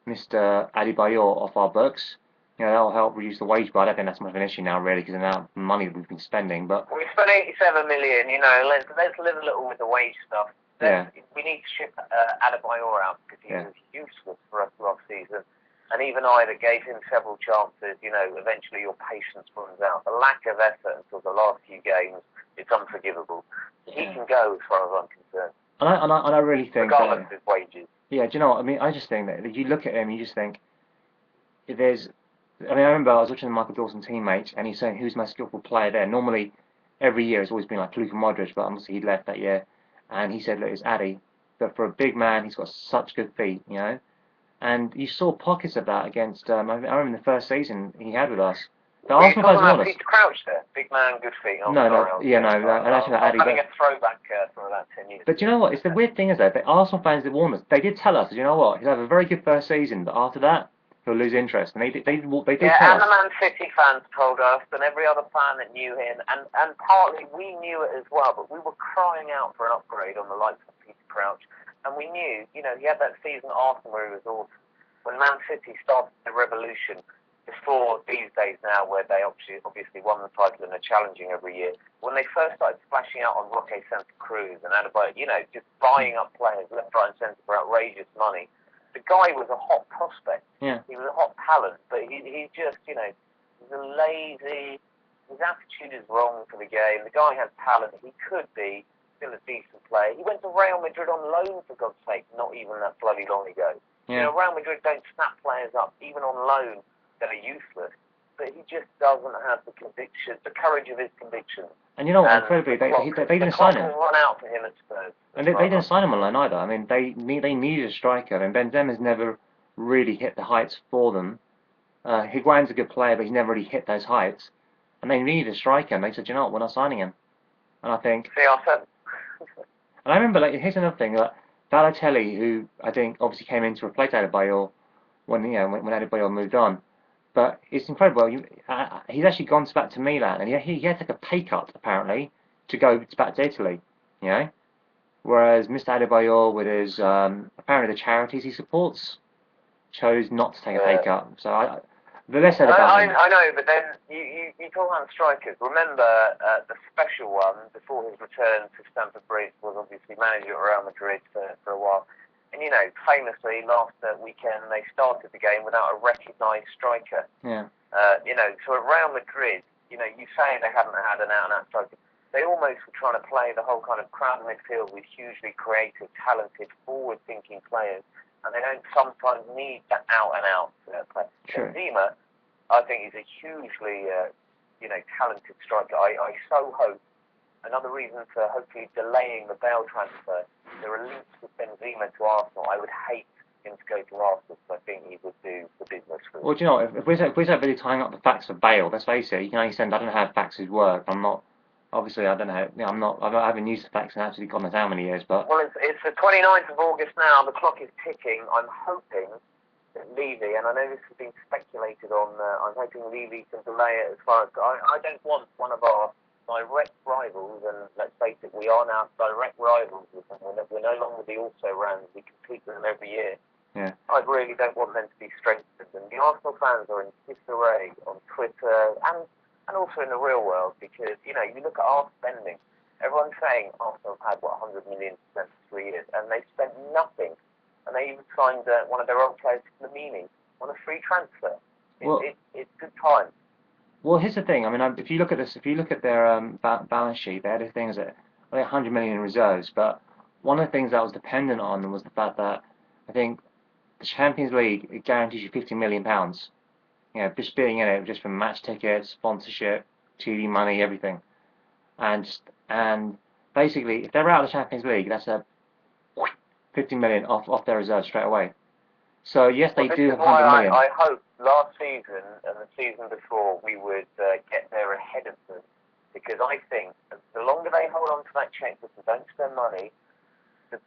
Mr. Adebayor off our books, that'll help reduce the wage bill. I don't think that's much of an issue now, really, because of the amount of money that we've been spending. But we spent 87 million. Let's live a little with the wage stuff. We need to ship Adebayor out because he was useless for us last season. And even I that gave him several chances, eventually your patience runs out. The lack of effort until the last few games, it's unforgivable. He can go as far as I'm concerned. And I really think, regardless of his wages. Yeah, do you know what I mean? I just think that you look at him, you just think, I remember I was watching the Michael Dawson teammates, and he's saying who's my skillful player there. Normally, every year it's always been like Luka Modric, but obviously he left that year, and he said, look, it's Addy. But for a big man, he's got such good feet, And you saw pockets of that against. I remember in the first season he had with us. The Arsenal fans wanted us. Peter Crouch there, big man, good feet. I'm having a throwback for about 10 years. But you know what? It's the weird thing is though, the Arsenal fans did warn us. They did tell us, you know what? He'll have a very good first season, but after that, he'll lose interest. And they did tell us. And the Man City fans told us, and every other fan that knew him, and partly we knew it as well. But we were crying out for an upgrade on the likes of Peter Crouch, and we knew, he had that season at Arsenal where he was awesome. When Man City started the revolution, the before these days now, where they obviously won the title and are challenging every year. When they first started splashing out on Roque Santa Cruz and Adebayo, just buying up players left, right, and centre for outrageous money, the guy was a hot prospect. Yeah. He was a hot talent, but he just, he's a lazy. His attitude is wrong for the game. The guy has talent. He could be still a decent player. He went to Real Madrid on loan, for God's sake, not even that bloody long ago. Yeah. Real Madrid don't snap players up, even on loan, that are useless. But he just doesn't have the conviction, the courage of his convictions. And incredibly, they didn't sign him. The clock will run out for him at Spurs. And they didn't sign him on loan either. I mean, they needed a striker, and Benzema's never really hit the heights for them. Higuain's a good player, but he's never really hit those heights. And they needed a striker, and they said, we're not signing him. And I think... See, I said... And I remember, here's another thing, Balotelli, who I think obviously came in to replace Adebayor when Adebayor moved on. But it's incredible. He's actually gone back to Milan, and he had to take a pay cut apparently to go back to Italy. Whereas Mr. Adebayor, with his apparently the charities he supports, chose not to take a pay cut. So the less said about him. I know, but then you talk about strikers. Remember the special one before his return to Stamford Bridge was obviously manager at Real Madrid for a while. And, famously, last weekend, they started the game without a recognised striker. Yeah. So at Real Madrid, you say they haven't had an out-and-out striker. They almost were trying to play the whole kind of crowd midfield with hugely creative, talented, forward-thinking players. And they don't sometimes need that out-and-out player. Sure. Benzema, I think, is a hugely, talented striker. I so hope, another reason for hopefully delaying the Bale transfer, there are links with Benzema to Arsenal. I would hate him to go to Arsenal because I think he would do the business for us. Well, if we start really tying up the facts for Bale, let's face it, you can understand I don't know how facts work. I'm not, obviously, I don't know, I haven't used the facts in absolutely God knows how many years, but... Well, it's the 29th of August now, the clock is ticking. I'm hoping that Levy, and I know this has been speculated on, I'm hoping Levy can delay it as far as... I don't want one of our direct rivals, and let's face it, we are now direct rivals with them. We're no longer the also-rans. We compete with them every year. Yeah. I really don't want them to be strengthened. And the Arsenal fans are in disarray on Twitter and also in the real world because, you look at our spending. Everyone's saying Arsenal have had, 100 million spent for 3 years, and they've spent nothing. And they even signed one of their old players, Flamini, on a free transfer. It's good time. Well, here's the thing. I mean, if you look at their balance sheet, they had things that 100 million in reserves. But one of the things that was dependent on was the fact that I think the Champions League it guarantees you 50 million pounds. Just being in it, just from match tickets, sponsorship, TV money, everything. And basically, if they're out of the Champions League, that's a 50 million off their reserves straight away. So yes, they do have 100 million. I hope last season and the season before we would get there ahead of them, because I think the longer they hold on to that checkbook and don't spend money, the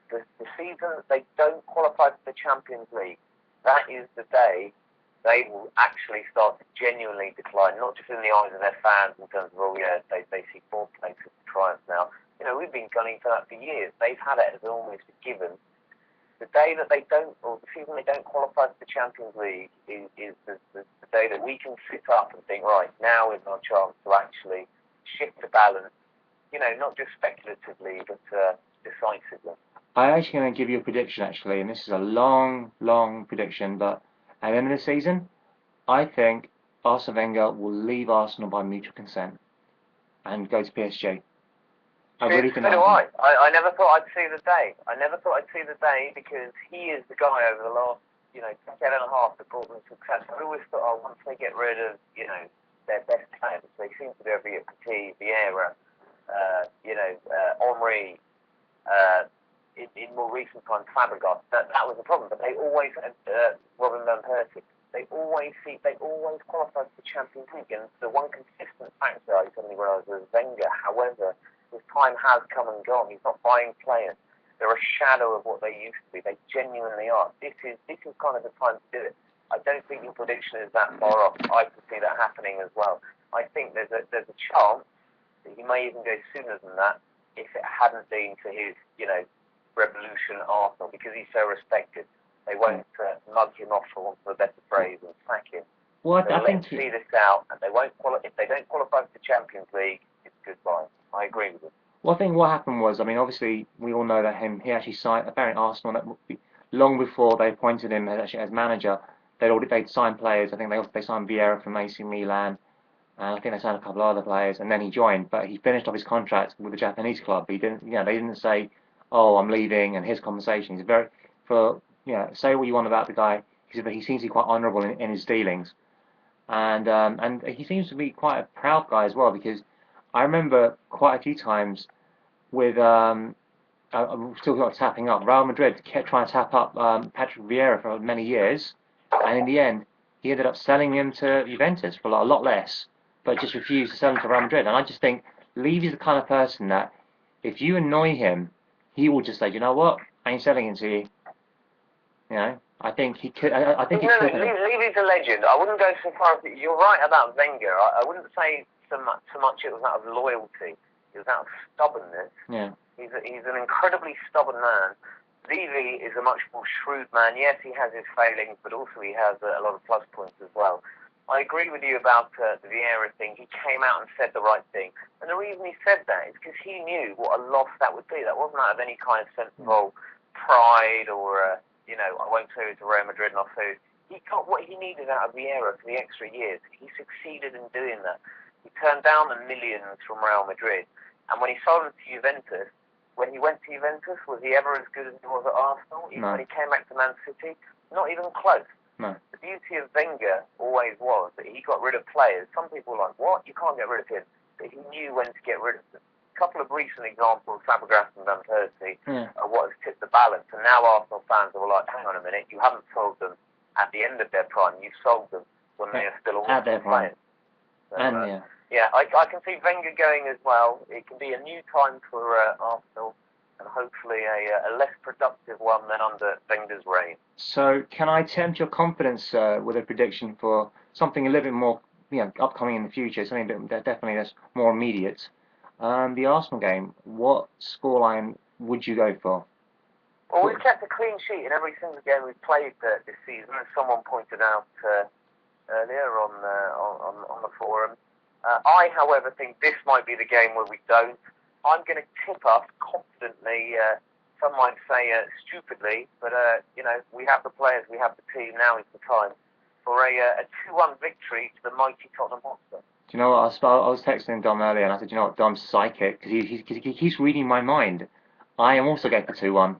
season that they don't qualify for the Champions League, that is the day they will actually start to genuinely decline, not just in the eyes of their fans in terms of, they see 4 places of triumph now. We've been gunning for that for years. They've had it as almost a given. The day that they don't, or the season they don't qualify for the Champions League is the day that we can sit up and think, right, now is our chance to actually shift the balance, not just speculatively, but decisively. I'm actually going to give you a prediction, actually, and this is a long, long prediction, but at the end of the season, I think Arsene Wenger will leave Arsenal by mutual consent and go to PSG. I really think so do I. I never thought I'd see the day. Because he is the guy over the last, decade and a half that brought them success. I always thought, once they get rid of, their best players, they seem to do every year, Petit, Vieira, Henry, in more recent times, Fabregas. That was a problem. But they always had Robin Van Persie. They always qualify for the Champions League. And the one consistent factor I suddenly realised was Wenger. However, his time has come and gone. He's not buying players. They're a shadow of what they used to be. They genuinely are. This is kind of the time to do it. I don't think your prediction is that far off. I can see that happening as well. I think there's a chance that he may even go sooner than that if it hadn't been for his, revolution at Arsenal, because he's so respected. They won't mug him off, for want of a better phrase, and sack him. Well, They'll I let him think see this out, and they won't if they don't qualify for the Champions League, it's goodbye. I agree with him. well, I think what happened was, I mean, obviously we all know that he actually signed apparently Arsenal long before they appointed him as manager. They'd signed players. I think they signed Vieira from AC Milan. And I think they signed a couple of other players, and then he joined. But he finished off his contract with the Japanese club. He didn't, they didn't say, "Oh, I'm leaving," and his conversation. He's very, say what you want about the guy. He seems to be quite honourable in his dealings, and he seems to be quite a proud guy as well. Because I remember quite a few times with I'm still got tapping up. Real Madrid kept trying to tap up Patrick Vieira for many years, and in the end, he ended up selling him to Juventus for a lot less, but just refused to sell him to Real Madrid. And I just think Levy's the kind of person that if you annoy him, he will just say, you know what, I ain't selling him to you. You know, I think he could. I think he could. Levy's a legend. I wouldn't go so far as you're right about Wenger. I wouldn't say so much it was out of loyalty. It was out of stubbornness. Yeah. He's an incredibly stubborn man. Levy is a much more shrewd man. Yes, he has his failings, but also he has a lot of plus points as well. I agree with you about the Vieira thing. He came out and said the right thing. And the reason he said that is because he knew what a loss that would be. That wasn't out of any kind of sense of pride or, I won't say it to Real Madrid and I'll say it. He got what he needed out of Vieira for the extra years. He succeeded in doing that. He turned down the millions from Real Madrid. And when he sold him to Juventus, when he went to Juventus, was he ever as good as he was at Arsenal? Even when he came back to Man City, not even close. No. The beauty of Wenger always was that he got rid of players. Some people were like, what? You can't get rid of him. But he knew when to get rid of them. A couple of recent examples, Fabregas and Van Persie, are what has tipped the balance. And now Arsenal fans are like, hang on a minute, you haven't sold them at the end of their prime. You've sold them when they are still at their prime. So, I can see Wenger going as well. It can be a new time for Arsenal, and hopefully a less productive one than under Wenger's reign. So, can I tempt your confidence with a prediction for something a little bit more, upcoming in the future, something that definitely that's more immediate? The Arsenal game. What scoreline would you go for? Well, we've kept a clean sheet in every single game we've played this season, as someone pointed out earlier on the forum. I, however, think this might be the game where we don't. I'm going to tip us confidently, some might say stupidly, but we have the players, we have the team, now is the time, for a 2-1 victory to the mighty Tottenham Hotspur. Do you know what, I was texting Dom earlier and I said, you know what, Dom's psychic, because he keeps reading my mind. I am also going for 2-1.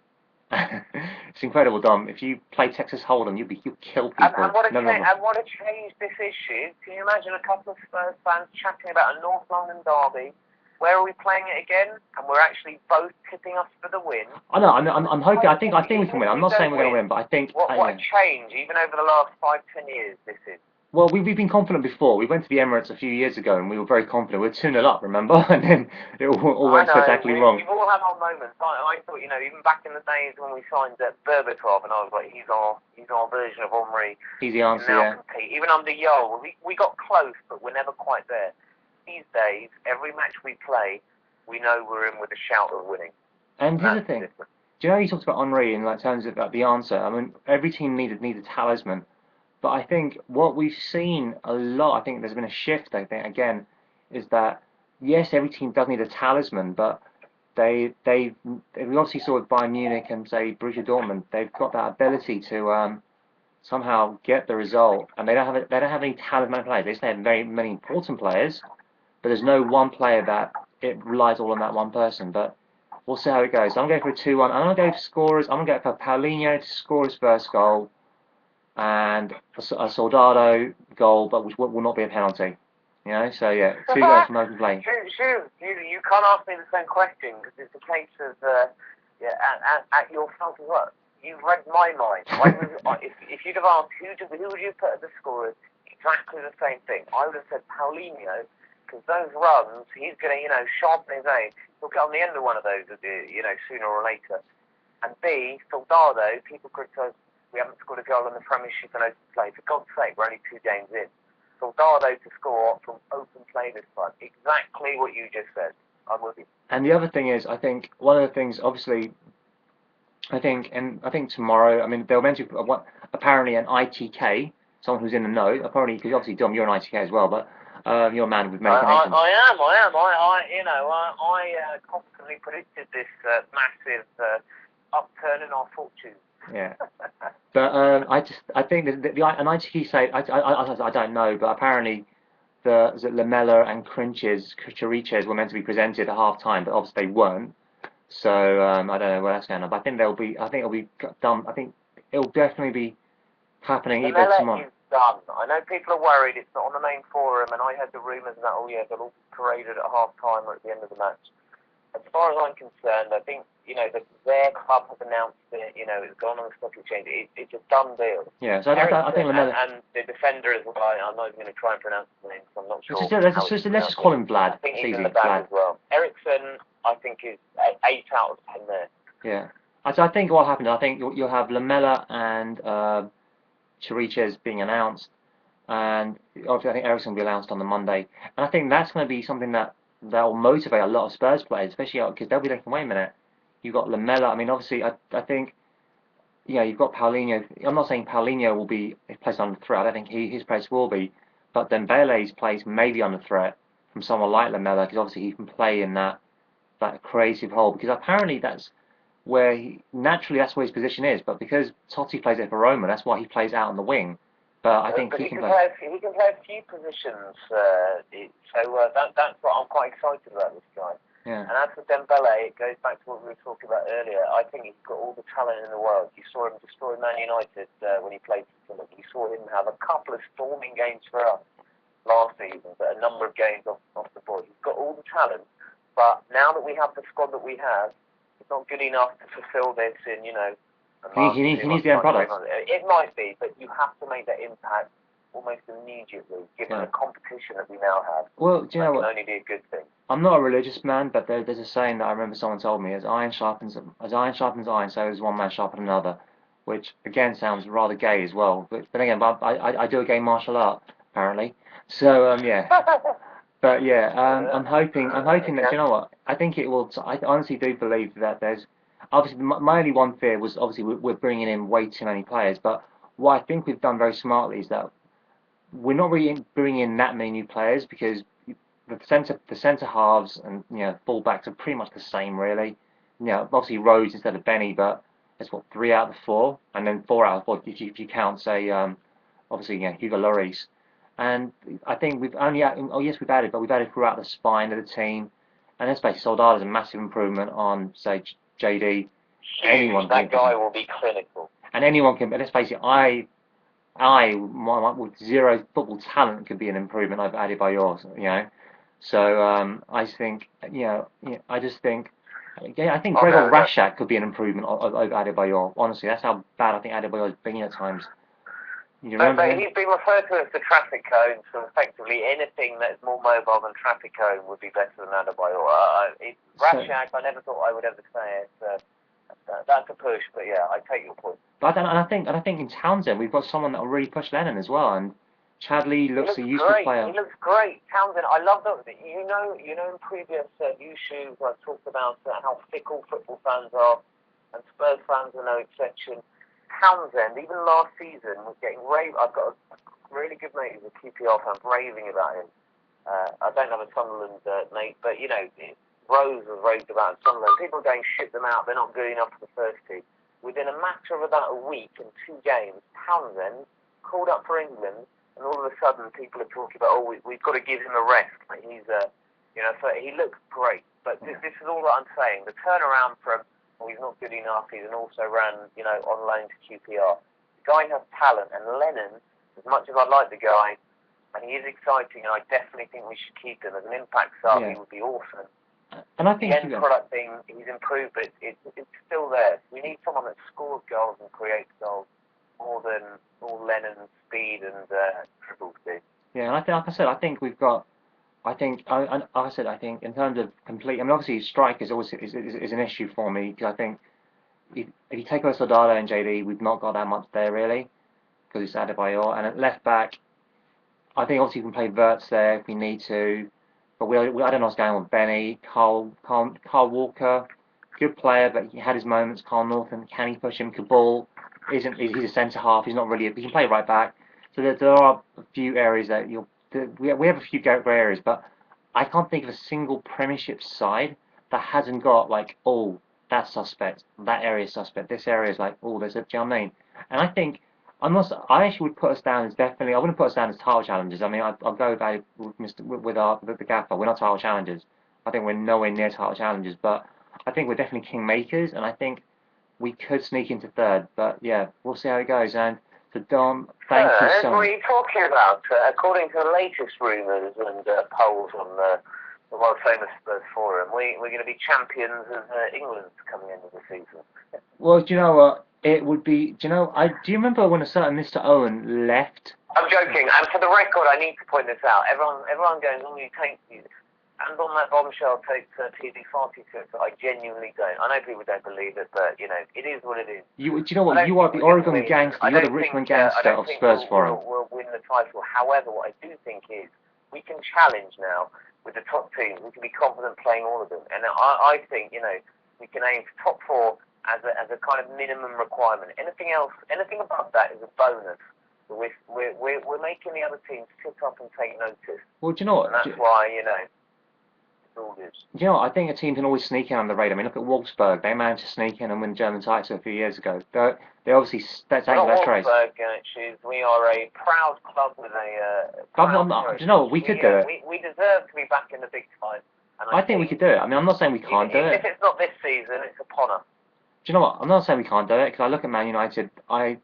It's incredible, Dom. If you play Texas Hold'em, you'll kill people. And what a change this issue. Can you imagine a couple of Spurs fans chatting about a North London derby? Where are we playing it again? And we're actually both tipping us for the win. I know. I'm hoping. I think we can win. I'm not saying we're going to win, but I think. What a change, even over the last 5-10 years, this is. Well, we've been confident before. We went to the Emirates a few years ago, and we were very confident. We were 2-0 up, remember? And then it all went spectacularly wrong. We've all had our moments. I thought, even back in the days when we signed Berbatov, and I was like, he's our version of Henry. He's the answer, yeah. Compete. Even under Yol, we got close, but we're never quite there. These days, every match we play, we know we're in with a shout of winning. And here's the thing. Do you know, you talked about Henry in terms of the answer. I mean, every team needs a talisman. But I think what we've seen a lot, I think there's been a shift, I think, again, is that, yes, every team does need a talisman, but we obviously saw with Bayern Munich and, say, Borussia Dortmund, they've got that ability to somehow get the result, and they don't have any talisman players. They just have very many important players, but there's no one player that it relies all on that one person. But we'll see how it goes. So I'm going for a 2-1. I'm going to go for scorers. I'm going to go for Paulinho to score his first goal, and a Soldado goal, but which will not be a penalty. So yeah, 2 goals from open play. You can't ask me the same question, because it's a case of at your fault as well. You've read my mind. If you'd have asked who would you put as the scorers, exactly the same thing. I would have said Paulinho, because those runs, he's going to sharpen his aim. He'll get on the end of one of those, sooner or later. And B, Soldado, people criticise. We haven't scored a goal in the Premiership and open play. For God's sake, we're only 2 games in. Soldado to score from open play this time. Exactly what you just said. I'm with you. And the other thing is, I think one of the things, obviously, I think tomorrow, I mean, they'll mention apparently an ITK, someone who's in the know. Apparently, because obviously Dom, you're an ITK as well, but you're a man with many I connections. am. I confidently predicted this massive upturn in our fortunes. Yeah. But I think that an ITK say I don't know, but apparently is it Lamella and Chiriches were meant to be presented at half time, but obviously they weren't. So I don't know where that's going on. But I think it'll be done. I think it'll definitely be happening either tomorrow. Is done. I know people are worried it's not on the main forum, and I heard the rumours that they'll all be paraded at half time or at the end of the match. As far as I'm concerned, I think their club has announced it. It's gone on the stock exchange. It's a done deal. Yeah, so I think Lamella and the defender as well. I'm not even going to try and pronounce his name because I'm not sure. Let's just call him Vlad. I think he's in the bag as well. Ericsson, I think, is 8 out of 10 there. Yeah. So I think what happened, I think you'll have Lamella and Chiriches being announced, and obviously I think Ericsson will be announced on the Monday, and I think that's going to be something that will motivate a lot of Spurs players, especially because they'll be thinking, wait a minute, you've got Lamella. I mean, obviously I think you've got Paulinho. I'm not saying Paulinho will be placed under threat. I don't think his place will be, but Dembele's place may be under threat from someone like Lamella, because obviously he can play in that creative hole, because apparently that's where that's where his position is, but because Totti plays it for Roma, that's why he plays out on the wing. But I think he can play. He can play a few positions, that's what I'm quite excited about this guy. Yeah. And as for Dembele, it goes back to what we were talking about earlier. I think he's got all the talent in the world. You saw him destroy Man United when he played for them. You saw him have a couple of storming games for us last season, but a number of games off the board. He's got all the talent, but now that we have the squad that we have, it's not good enough to fulfill this in, he needs the end product. It might be, but you have to make that impact almost immediately, given the competition that we now have. Well, do you know what? It can only be a good thing. I'm not a religious man, but there's a saying that I remember someone told me: as iron sharpens iron, so does one man sharpen another. Which again sounds rather gay as well. But then again, I do a gay martial art apparently. So yeah. But yeah, I'm hoping that, you know what, I think it will. I honestly do believe that there's obviously my only one fear was obviously we're bringing in way too many players. But what I think we've done very smartly is that we're not really bringing in that many new players, because the centre halves and fullbacks are pretty much the same really. Obviously Rhodes instead of Benny, but that's what, 3 out of 4, and then 4 out of 4 if you count, say, obviously Hugo Lloris. And I think we've added, but we've added throughout the spine of the team. And let's face it, Soldado is a massive improvement on, say, JD. That guy will be clinical. And anyone can, but let's face it, I with zero football talent could be an improvement over Adebayor, So I think, I just think, I think Gregor Rashak could be an improvement over Adebayor. Honestly, that's how bad I think Adebayor has been at times. He's been referred to as the traffic cone, so effectively anything that's more mobile than traffic cone would be better than Adebayor. Rashak, I never thought I would ever say it. That's a push, but yeah, I take your point. But I think in Townsend we've got someone that will really push Lennon as well, and Chadley looks a useful player. He looks great. Townsend, I love that. In previous YouShubes I've talked about how fickle football fans are, and Spurs fans are no exception. Townsend, even last season, was getting raved. I've got a really good mate who's a QPR fan, raving about him. I don't have a Sunderland mate, but Rose was raved about Sunderland. People are going, ship them out, they're not good enough for the first team. Within a matter of about a week and 2 games, Townsend called up for England, and all of a sudden people are talking about, we've got to give him a rest. He's, so he looks great. But this is all that I'm saying. The turnaround from, he's not good enough, he's also ran, on loan to QPR. The guy has talent, and Lennon, as much as I like the guy, and he is exciting, and I definitely think we should keep him as an impact sub. He would be awesome. And I think the end product thing, he's improved, but it's still there. We need someone that scores goals and creates goals more than all Lennon's speed and dribble speed. Yeah, and I think, like I said, I think we've got. I think in terms of complete. I mean, obviously strikers always is an issue for me, because I think if you take away Soldado and JD, we've not got that much there really, because it's Adebayor. And at left back, I think obviously we can play Wirtz there if we need to. But I don't know what's going on with Benny. Carl Walker, good player, but he had his moments. Carl Norton, can he push him? Kabul he's a centre half. He's not really. He can play right back. So there are a few areas that we have a few grey areas, but I can't think of a single Premiership side that hasn't got like, oh, that's suspect, that area is suspect, this area is like, oh, there's a, do you know what I mean? And I think I actually would put us down as definitely. I wouldn't put us down as title challengers. I mean, I'll go about it with the gaffer. We're not title challengers. I think we're nowhere near title challengers, but I think we're definitely kingmakers, and I think we could sneak into third. But yeah, we'll see how it goes. And so Dom, thank you so What much. are you talking about? According to the latest rumours and polls on the world famous Spurs forum, we're going to be champions of England coming into the season. Well, do you know what? It would be. Do you know? Do you remember when a certain Mr. Owen left? I'm joking, and for the record, I need to point this out. Everyone goes, oh, you take, and on that bombshell takes TV far too serious. I genuinely don't. I know people don't believe it, but you know, it is what it is. Do you know what? You are the Oregon gangster. You're the Richmond gangster of Spurs forum. We'll win the title. However, what I do think is we can challenge now with the top teams. We can be confident playing all of them, and I think we can aim for top four as a kind of minimum requirement. Anything else, anything above that is a bonus. We're making the other teams sit up and take notice. Well, do you know what? And that's why, it's all good. Do you know what? I think a team can always sneak in on the radar. I mean, look at Wolfsburg. They managed to sneak in and win the German title a few years ago. They obviously that's We're not that trace. Wolfsburg, we are a proud club with Do you know what? We could do it. We deserve to be back in the big time. And I think we could do it. I mean, I'm not saying we can't do it. If it's not this season, it's upon us. Do you know what? I'm not saying we can't do it, because I look at Man United.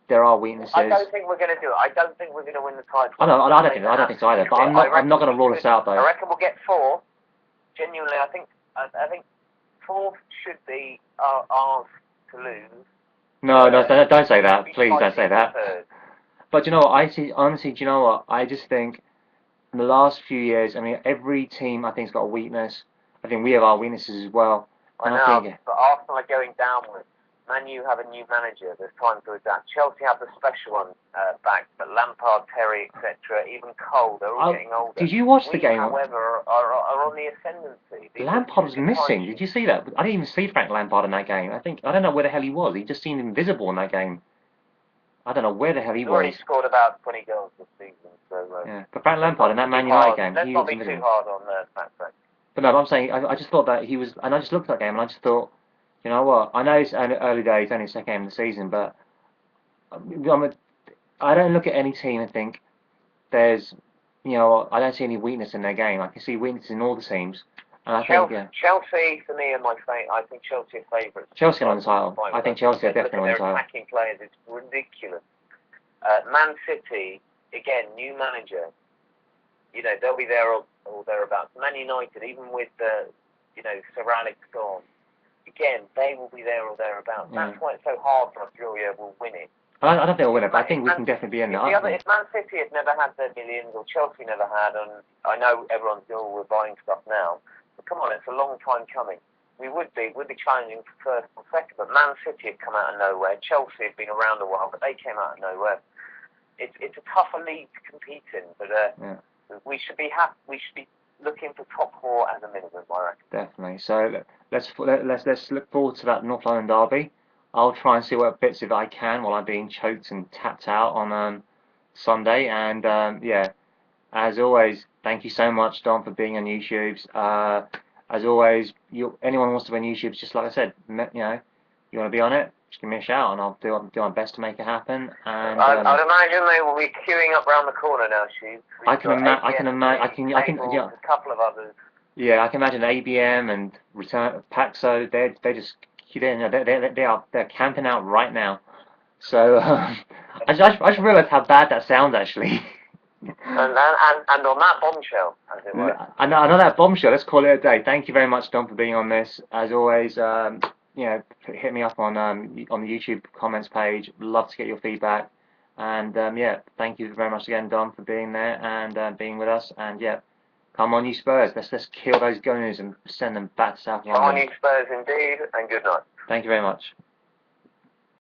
There are weaknesses. I don't think we're going to do it. I don't think we're going to win the title. I don't think so either. But I'm not going to rule us out though. I reckon we'll get 4. Genuinely, I think 4 should be ours to lose. No, don't say that. Please don't say that. But you know what? Honestly, do you know what? I just think in the last few years, I mean, every team I think's got a weakness. I think we have our weaknesses as well. I know, but Arsenal are going downwards. Man U have a new manager. There's time to adapt. Chelsea have the special one back, but Lampard, Terry, etc., even Cole, they're all getting older. Did you watch the game? However, are on the ascendancy. Lampard was missing. Did you see that? I didn't even see Frank Lampard in that game. I don't know where the hell he was. He just seemed invisible in that game. I don't know where the hell he was. He's already scored about 20 goals this season. So, yeah, but Frank Lampard in that Man United game, he was invisible. Let's not be too hard on Frank. But no, I'm saying, I just thought that he was, and I just looked at that game and I just thought, you know what, I know it's early days, only the second game of the season, but I don't look at any team and think there's, I don't see any weakness in their game. I can see weakness in all the teams. And I think, Chelsea, for me, are my favourite. I think Chelsea are favourites. Chelsea on the title. I think Chelsea are definitely on the title. Their attacking players, it's ridiculous. Man City, again, new manager. They'll be there or thereabouts. Man United, even with Sir Alex gone, again, they will be there or thereabouts. Yeah. That's why it's so hard for us. We'll win it. I don't think we'll win it, but I think we can definitely be in there. If Man City had never had their millions, or Chelsea never had, and I know everyone's we're buying stuff now, but come on, it's a long time coming. We'd be challenging for first or second, but Man City had come out of nowhere. Chelsea had been around a while, but they came out of nowhere. It's a tougher league to compete in, but we should be happy. We should be looking for top 4 as a minimum, I reckon. Definitely. So let's look forward to that North London derby. I'll try and see what bits of it I can while I'm being choked and tapped out on Sunday. And yeah, as always, thank you so much, Dom, for being on YouTubes. As always, anyone who wants to be on YouTubes, just like I said, you want to be on it, just give me a shout, and I'll do my best to make it happen. And I'd imagine they will be queuing up round the corner now, Steve. I can imagine. A couple of others. Yeah, I can imagine ABM and Return Paxo. They're camping out right now. So I just realised how bad that sounds actually. And on that bombshell, as it were. And on that bombshell, let's call it a day. Thank you very much, Dom, for being on this. As always, hit me up on the YouTube comments page. Love to get your feedback. And yeah, thank you very much again, Dom, for being there and being with us. And yeah, come on, you Spurs. Let's kill those Gunners and send them back to South London. Come on, you Spurs, indeed, and good night. Thank you very much.